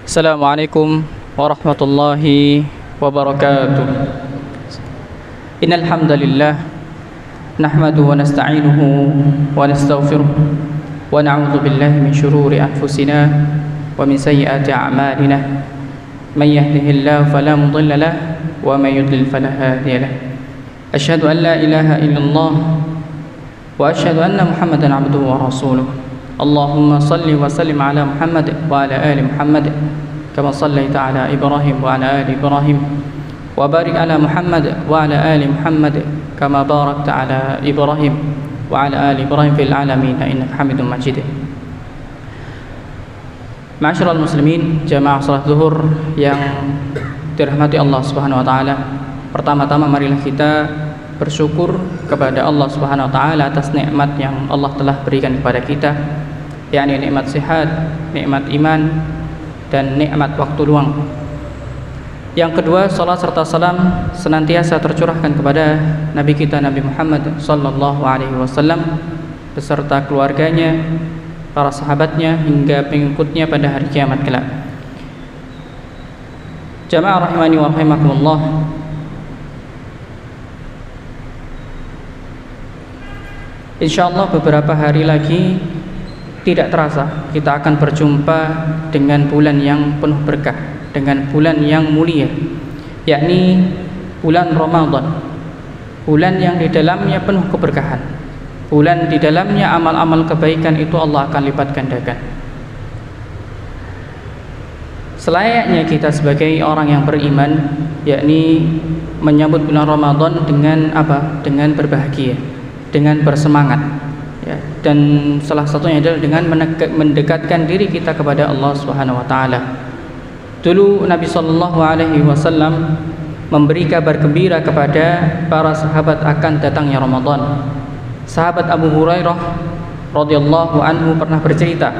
Assalamualaikum warahmatullahi wabarakatuh. Innal hamdalillah nahmaduhu wa nasta'inuhu wa nastaghfiruh wa na'udzu billahi min shururi anfusina wa min sayyiati a'malina. Man yahdihillahu fala mudilla lahu wa man yudlil fala hadiya lahu. Asyhadu an la ilaha illallah wa asyhadu anna Muhammadan 'abduhu wa rasuluh. Allahumma salli wa sallim ala Muhammad wa ala ali Muhammad kama sallaita ala Ibrahim wa ala ali Ibrahim wa barik ala Muhammad wa ala ali Muhammad kama barakta ala Ibrahim wa ala ali Ibrahim fil alamin innaka Hamidum Majid. Ma'asyiral muslimin, jamaah salat zuhur yang dirahmati Allah Subhanahu wa taala. Pertama-tama marilah kita bersyukur kepada Allah Subhanahu wa taala atas nikmat yang Allah telah berikan kepada kita, yakni nikmat sehat, nikmat iman, dan nikmat waktu luang. Yang kedua, salat serta salam senantiasa tercurahkan kepada Nabi kita Nabi Muhammad sallallahu alaihi wasallam beserta keluarganya, para sahabatnya hingga pengikutnya pada hari kiamat kelak. Jamaah rahimani wa rahimakumullah. Insyaallah beberapa hari lagi tidak terasa kita akan berjumpa dengan bulan yang penuh berkah, dengan bulan yang mulia, yakni bulan Ramadan. Bulan yang di dalamnya penuh keberkahan, bulan di dalamnya amal-amal kebaikan itu Allah akan lipat gandakan. Selayaknya kita sebagai orang yang beriman, yakni menyambut bulan Ramadan dengan apa? Dengan berbahagia, dengan bersemangat, ya. Dan salah satunya adalah dengan mendekatkan diri kita kepada Allah Subhanahu wa taala. Dulu Nabi sallallahu alaihi wasallam memberi kabar gembira kepada para sahabat akan datangnya Ramadan. Sahabat Abu Hurairah radhiyallahu anhu pernah bercerita,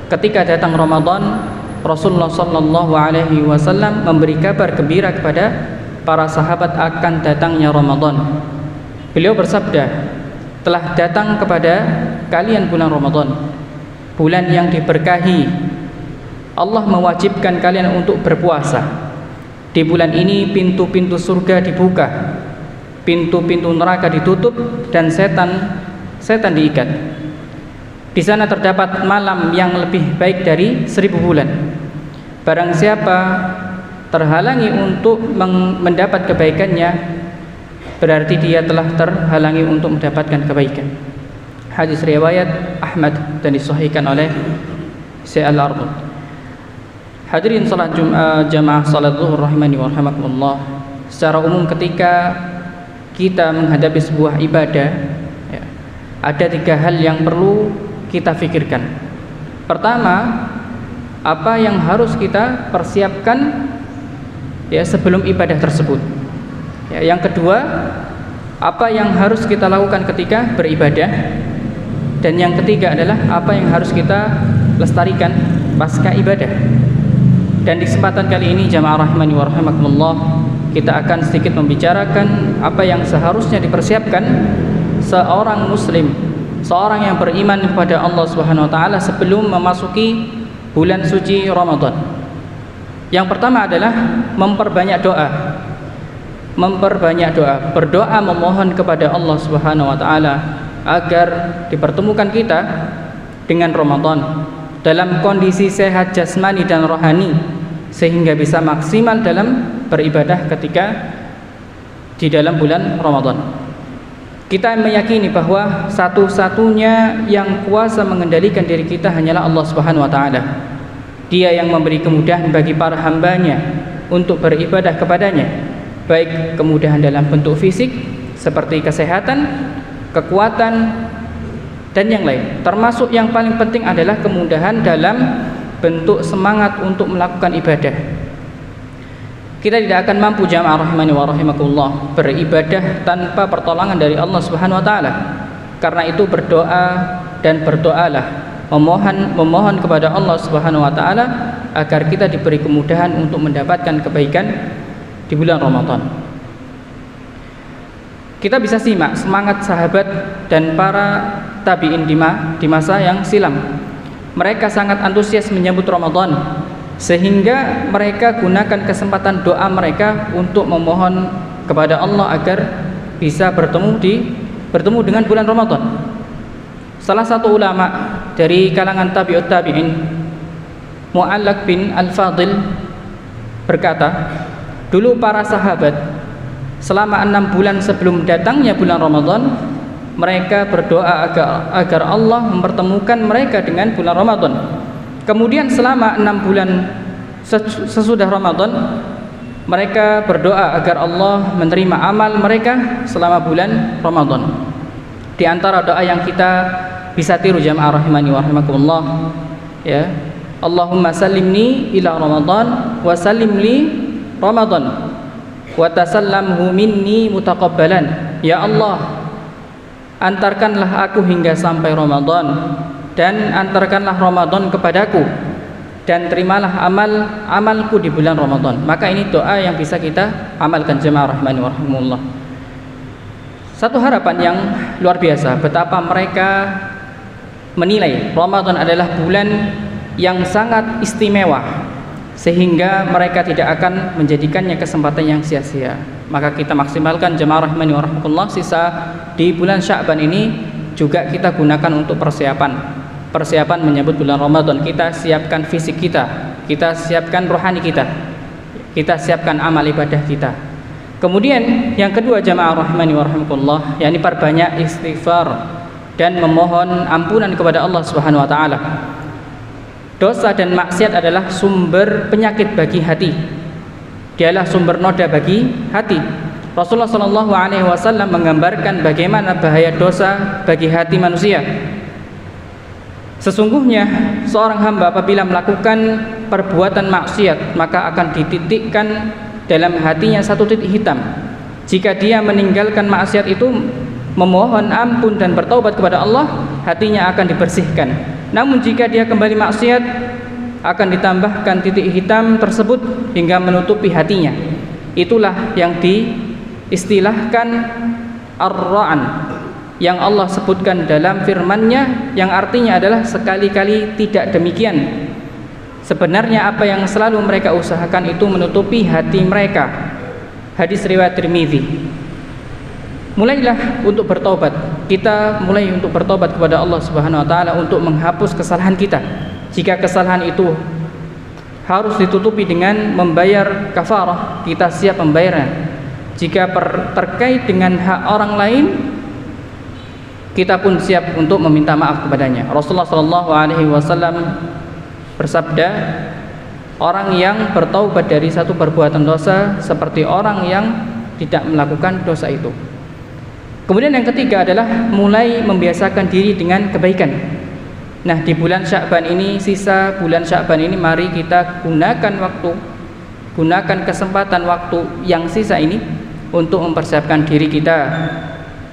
ketika datang Ramadan, Rasulullah sallallahu alaihi wasallam memberi kabar gembira kepada para sahabat akan datangnya Ramadan. Beliau bersabda, telah datang kepada kalian bulan Ramadan, bulan yang diberkahi. Allah mewajibkan kalian untuk berpuasa. Di bulan ini pintu-pintu surga dibuka, pintu-pintu neraka ditutup, dan setan diikat. Di sana terdapat malam yang lebih baik dari 1000 bulan. Barang siapa terhalangi untuk mendapat kebaikannya, berarti dia telah terhalangi untuk mendapatkan kebaikan. Hadis riwayat Ahmad dan disahihkan oleh Syekh Al-Albani. Hadirin salat jamaah salat zuhur rahimani wa rahimakumullah. Secara umum ketika kita menghadapi sebuah ibadah, ya, ada 3 hal yang perlu kita fikirkan. Pertama, apa yang harus kita persiapkan ya sebelum ibadah tersebut. Ya, yang kedua, apa yang harus kita lakukan ketika beribadah. Dan yang ketiga adalah apa yang harus kita lestarikan pasca ibadah. Dan di kesempatan kali ini jamaah rahimani wa rahimakumullah, kita akan sedikit membicarakan apa yang seharusnya dipersiapkan seorang muslim, seorang yang beriman kepada Allah Subhanahu wa taala sebelum memasuki bulan suci Ramadan. Yang pertama adalah memperbanyak doa. Berdoa memohon kepada Allah Subhanahu wa taala agar dipertemukan kita dengan Ramadan dalam kondisi sehat jasmani dan rohani, sehingga bisa maksimal dalam beribadah ketika di dalam bulan Ramadan. Kita meyakini bahwa satu-satunya yang kuasa mengendalikan diri kita hanyalah Allah Subhanahu wa taala. Dia yang memberi kemudahan bagi para hambanya untuk beribadah kepadanya, baik kemudahan dalam bentuk fisik seperti kesehatan, kekuatan, dan yang lain. Termasuk yang paling penting adalah kemudahan dalam bentuk semangat untuk melakukan ibadah. Kita tidak akan mampu jamaah rahimani wa rahimakumullah beribadah tanpa pertolongan dari Allah Subhanahu wa taala. Karena itu berdoa dan berdoalah, memohon kepada Allah Subhanahu wa taala agar kita diberi kemudahan untuk mendapatkan kebaikan di bulan Ramadan. Kita bisa simak semangat sahabat dan para tabi'in di masa yang silam. Mereka sangat antusias menyambut Ramadan sehingga mereka gunakan kesempatan doa mereka untuk memohon kepada Allah agar bisa bertemu dengan bulan Ramadan. Salah satu ulama dari kalangan tabi'ut tabi'in, Mu'allaq bin Al-Fadil, berkata, dulu para sahabat selama 6 bulan sebelum datangnya bulan Ramadan, mereka berdoa agar Allah mempertemukan mereka dengan bulan Ramadan. Kemudian selama 6 bulan sesudah Ramadan, mereka berdoa agar Allah menerima amal mereka selama bulan Ramadan. Di antara doa yang kita bisa tiru jamaah rahimani wa rahimakumullah, ya, Allahumma sallimni ila Ramadan wa sallim li Ramadan wa tasallamhu minni mutaqabbalan. Ya Allah, antarkanlah aku hingga sampai Ramadan dan antarkanlah Ramadan kepadaku, dan terimalah amalku di bulan Ramadan. Maka ini doa yang bisa kita amalkan jemaah rahmani wa rahimakumullah. Satu harapan yang luar biasa betapa mereka menilai Ramadan adalah bulan yang sangat istimewa, sehingga mereka tidak akan menjadikannya kesempatan yang sia-sia. Maka kita maksimalkan jemaah rahmani wa rahimakumullah, sisa di bulan Sya'ban ini juga kita gunakan untuk persiapan menyambut bulan Ramadan. Kita siapkan fisik kita siapkan rohani kita siapkan amal ibadah kita. Kemudian yang kedua jamaah rahmani wa rahimakumullah, yakni perbanyak istighfar dan memohon ampunan kepada Allah Subhanahu wa taala. Dosa dan maksiat adalah sumber penyakit bagi hati. Dialah sumber noda bagi hati. Rasulullah sallallahu alaihi wasallam menggambarkan bagaimana bahaya dosa bagi hati manusia. Sesungguhnya seorang hamba apabila melakukan perbuatan maksiat, maka akan dititikkan dalam hatinya satu titik hitam. Jika dia meninggalkan maksiat itu, memohon ampun dan bertaubat kepada Allah, hatinya akan dibersihkan. Namun jika dia kembali maksiat, akan ditambahkan titik hitam tersebut hingga menutupi hatinya. Itulah yang diistilahkan ar-ra'an, yang Allah sebutkan dalam firman-Nya, yang artinya adalah sekali-kali tidak demikian. Sebenarnya apa yang selalu mereka usahakan itu menutupi hati mereka. Hadis riwayat Tirmidzi. Mulailah untuk bertobat. Kita mulai untuk bertobat kepada Allah Subhanahu wa taala untuk menghapus kesalahan kita. Jika kesalahan itu harus ditutupi dengan membayar kafarah, kita siap membayarnya. Jika terkait dengan hak orang lain, kita pun siap untuk meminta maaf kepadanya. Rasulullah sallallahu alaihi wasallam bersabda, orang yang bertaubat dari satu perbuatan dosa seperti orang yang tidak melakukan dosa itu. Kemudian yang ketiga adalah mulai membiasakan diri dengan kebaikan. Nah, di bulan Sya'ban ini, sisa bulan Sya'ban ini, mari kita gunakan kesempatan waktu yang sisa ini untuk mempersiapkan diri kita,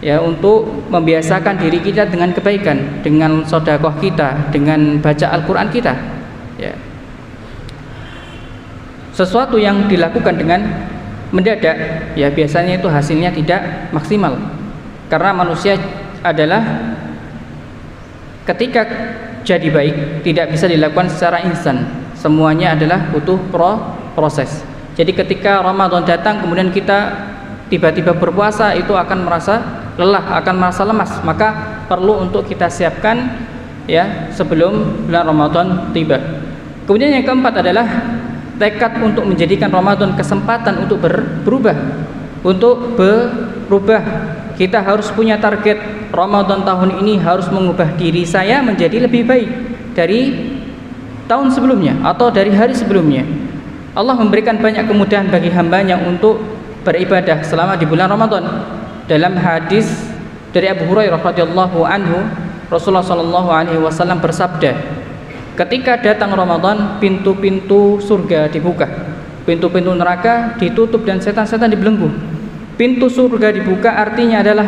ya, untuk membiasakan diri kita dengan kebaikan, dengan sedekah kita, dengan baca Al-Qur'an kita, ya. Sesuatu yang dilakukan dengan mendadak, ya, biasanya itu hasilnya tidak maksimal. Karena manusia adalah ketika jadi baik tidak bisa dilakukan secara instan. Semuanya adalah butuh proses. Jadi ketika Ramadan datang kemudian kita tiba-tiba berpuasa, itu akan merasa lelah, akan merasa lemas. Maka perlu untuk kita siapkan, ya, sebelum bulan Ramadan tiba. Kemudian yang keempat adalah tekad untuk menjadikan Ramadan kesempatan untuk berubah. Kita harus punya target. Ramadan tahun ini harus mengubah diri saya menjadi lebih baik dari tahun sebelumnya atau dari hari sebelumnya. Allah memberikan banyak kemudahan bagi hambanya untuk beribadah selama di bulan Ramadan. Dalam hadis dari Abu Hurairah radhiyallahu anhu, Rasulullah sallallahu alaihi wasallam bersabda, ketika datang Ramadan, pintu-pintu surga dibuka, pintu-pintu neraka ditutup dan setan-setan dibelenggu. Pintu surga dibuka artinya adalah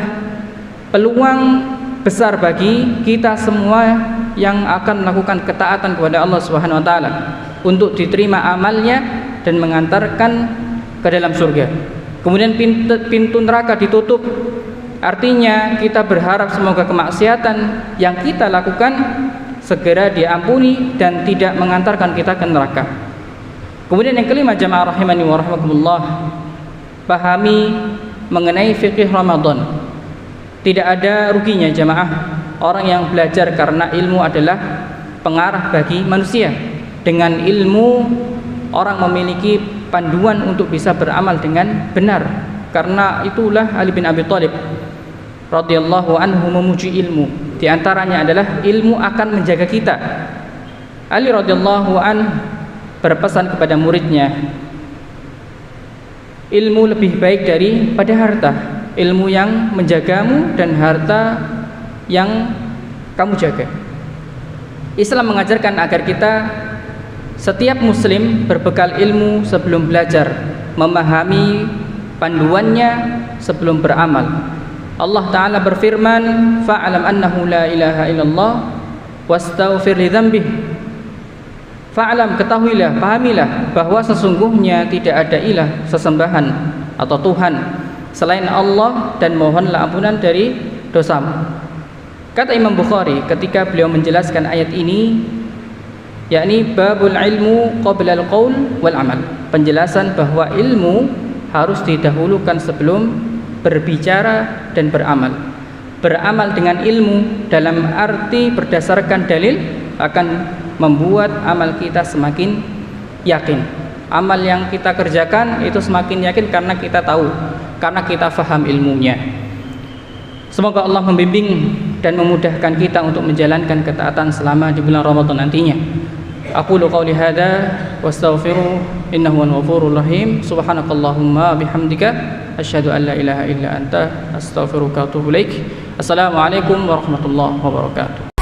peluang besar bagi kita semua yang akan melakukan ketaatan kepada Allah Subhanahu wa taala untuk diterima amalnya dan mengantarkan ke dalam surga. Kemudian pintu neraka ditutup, artinya kita berharap semoga kemaksiatan yang kita lakukan segera diampuni dan tidak mengantarkan kita ke neraka. Kemudian yang kelima, jamaah rahimani wa rahimakumullah, pahami mengenai fikih Ramadan. Tidak ada ruginya jamaah orang yang belajar, karena ilmu adalah pengarah bagi manusia. Dengan ilmu orang memiliki panduan untuk bisa beramal dengan benar. Karena itulah Ali bin Abi Thalib radhiyallahu anhu memuji ilmu. Di antaranya adalah ilmu akan menjaga kita. Ali radhiyallahu anhu berpesan kepada muridnya, ilmu lebih baik daripada harta. Ilmu yang menjagamu dan harta yang kamu jaga. Islam mengajarkan agar kita, setiap muslim, berbekal ilmu sebelum belajar, memahami panduannya sebelum beramal. Allah Ta'ala berfirman, fa'alam annahu la ilaha illallah wastaghfir li dzambih. Fa'alam, ketahuilah, pahamilah bahwa sesungguhnya tidak ada ilah sesembahan atau Tuhan selain Allah, dan mohonlah ampunan dari dosamu. Kata Imam Bukhari ketika beliau menjelaskan ayat ini, yakni babul ilmu qabla al-qaul wal amal, penjelasan bahwa ilmu harus didahulukan sebelum berbicara dan beramal. Beramal dengan ilmu dalam arti berdasarkan dalil akan membuat amal kita semakin yakin. Amal yang kita kerjakan itu semakin yakin karena kita tahu, karena kita faham ilmunya. Semoga Allah membimbing dan memudahkan kita untuk menjalankan ketaatan selama di bulan Ramadan nantinya. Aqulu qawli hadza wastaghfiru innahu huwal ghafurur rahim. Subhanakallahumma bihamdika asyhadu an la ilaha illa anta astaghfiruka wa atubu ilaik. Assalamualaikum warahmatullahi wabarakatuh.